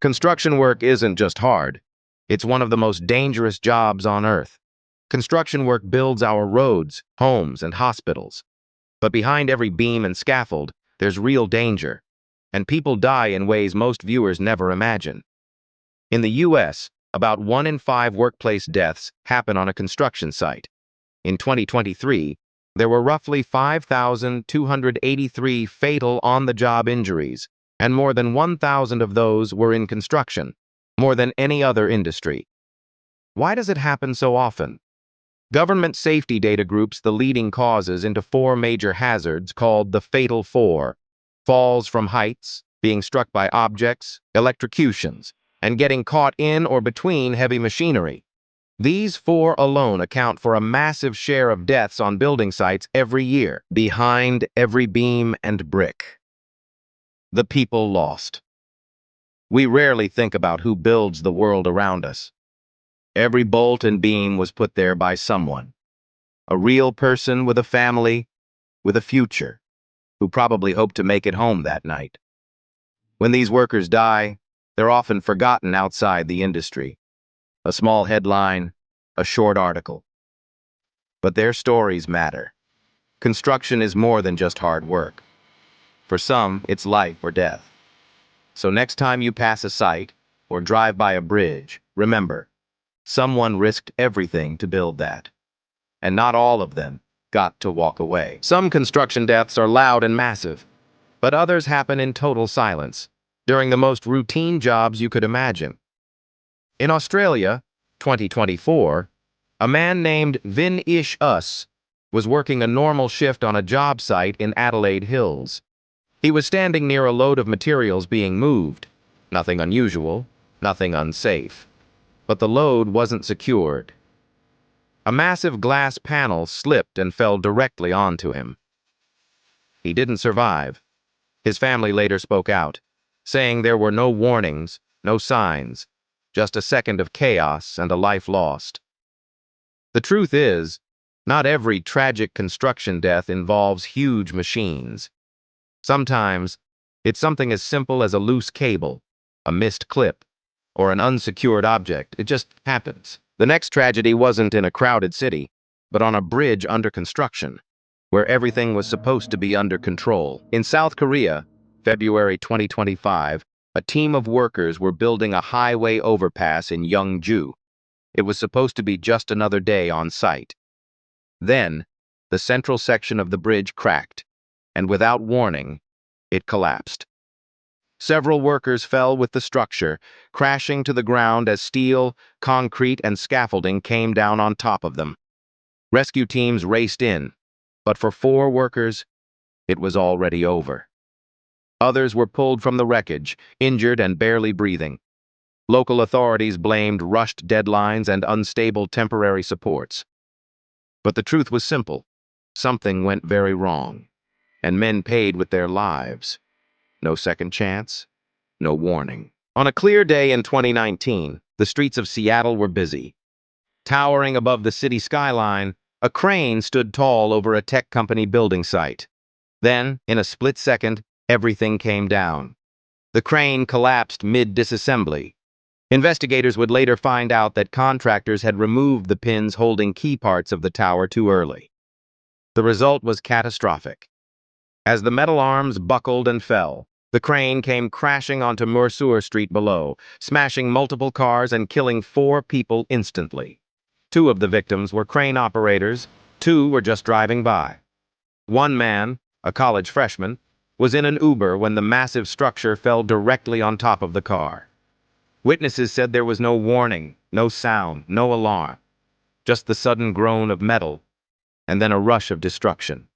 Construction work isn't just hard. It's one of the most dangerous jobs on Earth. Construction work builds our roads, homes, and hospitals. But behind every beam and scaffold, there's real danger, and people die in ways most viewers never imagine. In the U.S., about 1 in 5 workplace deaths happen on a construction site. In 2023, there were roughly 5,283 fatal on-the-job injuries, and more than 1,000 of those were in construction, more than any other industry. Why does it happen so often? Government safety data groups the leading causes into 4 major hazards called the Fatal Four: falls from heights, being struck by objects, electrocutions, and getting caught in or between heavy machinery. These 4 alone account for a massive share of deaths on building sites every year, behind every beam and brick. The people lost. We rarely think about who builds the world around us. Every bolt and beam was put there by someone. A real person with a family, with a future, who probably hoped to make it home that night. When these workers die, they're often forgotten outside the industry. A small headline, a short article. But their stories matter. Construction is more than just hard work. For some, it's life or death. So next time you pass a site or drive by a bridge, remember, someone risked everything to build that. And not all of them got to walk away. Some construction deaths are loud and massive, but others happen in total silence, during the most routine jobs you could imagine. In Australia, 2024, a man named Vin Ish Us was working a normal shift on a job site in Adelaide Hills. He was standing near a load of materials being moved. Nothing unusual, nothing unsafe. But the load wasn't secured. A massive glass panel slipped and fell directly onto him. He didn't survive. His family later spoke out, saying there were no warnings, no signs, just a second of chaos and a life lost. The truth is, not every tragic construction death involves huge machines. Sometimes, it's something as simple as a loose cable, a missed clip, or an unsecured object. It just happens. The next tragedy wasn't in a crowded city, but on a bridge under construction, where everything was supposed to be under control. In South Korea, February 2025, a team of workers were building a highway overpass in Yeongju. It was supposed to be just another day on site. Then, the central section of the bridge cracked, and without warning, it collapsed. Several workers fell with the structure, crashing to the ground as steel, concrete, and scaffolding came down on top of them. Rescue teams raced in, but for 4 workers, it was already over. Others were pulled from the wreckage, injured and barely breathing. Local authorities blamed rushed deadlines and unstable temporary supports. But the truth was simple. Something went very wrong, and men paid with their lives. No second chance, no warning. On a clear day in 2019, the streets of Seattle were busy. Towering above the city skyline, a crane stood tall over a tech company building site. Then, in a split second, everything came down. The crane collapsed mid-disassembly. Investigators would later find out that contractors had removed the pins holding key parts of the tower too early. The result was catastrophic. As the metal arms buckled and fell, the crane came crashing onto Mercer Street below, smashing multiple cars and killing 4 people instantly. 2 of the victims were crane operators, 2 were just driving by. One man, a college freshman, was in an Uber when the massive structure fell directly on top of the car. Witnesses said there was no warning, no sound, no alarm, just the sudden groan of metal, and then a rush of destruction.